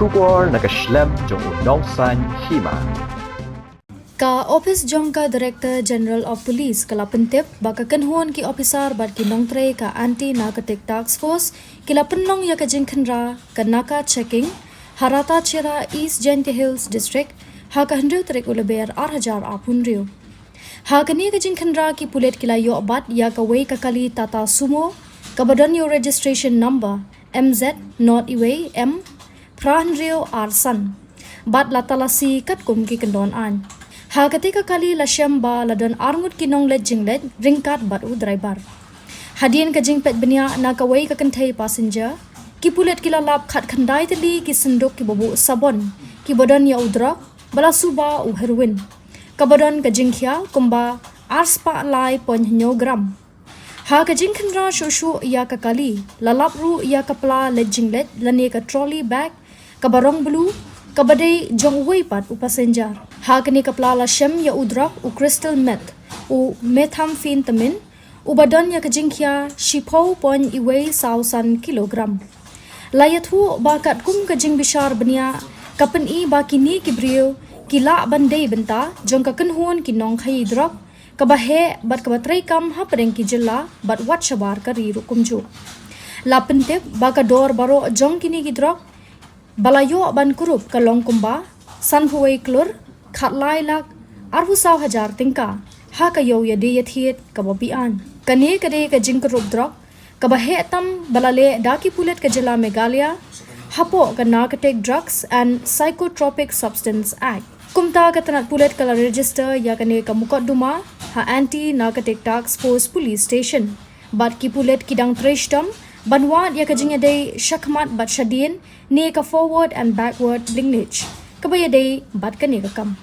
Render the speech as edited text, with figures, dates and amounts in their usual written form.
Shongdor nakaslem jong unongsan Hima. Ka Office Jongka Director General of Police kala pentip baka kenhuan ki officer bat ki nongtre ka anti narcotic task force kila penlong ya ka jingkhenra ka naka checking Ratacherra East Genti Hills District ha ka hendru trek uleber 8000 apun rio. Ha ka ni ka jingkhenra ki Pulit kila yo bat ya ka wei ka kali tata sumo ka badan yo registration number MZ not iway M Pran rio arsan bat latalasi kat kum ki kendon an. Ha ketika kali la syamba la don arngut kinong let jinglet ringkat bat u driver. Hadien ka jingpet benia na ka wei ka kentai passenger ki Pulit kila lap khat khandai tali ki senduk ki bobu sabon ki badan ya udra bala suba u heroin. Ka badan ka jingkhia kumba arspa lai pon gram. Ha ka jingkhenra shushu ya ka kali la lap ru ya ka pla let jinglet lane ka trolley bag ka barong blue kabadai jong wei pat u passenger. Ha kini kapla la shem ya udrak u crystal meth u methamphetamine u badan ya kajingkhia shipau pon iwei 1000 kilogram. Layathu bakat kum kajing bishar benia kapen i bakini kibrio kila bandai benta jong ka kenhun kinong khai drok kabahe bat kabatrai kam ha pereng ki Jylla bat wat shabar kari rukumju. La pentep baka dor baro jong kini ki drok balayo ban Kurup ka long kumba sanhuwei Klur khat lai lak arhu 1000 tingka ha ka yo ya de yathiet ka bobian kane kade ka jing Kurup Drok ka bahe tam balale Daki Pulit ka Jylla Meghalaya hapo ka Narcotic Drugs and Psychotropic Substance Act kumta ka tanat Pulit kala register ya kane ka mukadduma ha anti narcotic task force police station bat ki Pulit kidang treshdom banwat ya ka jing ade shakmat bat shadin ne ka forward and backward linkage kabaya day bat ka ne ka kam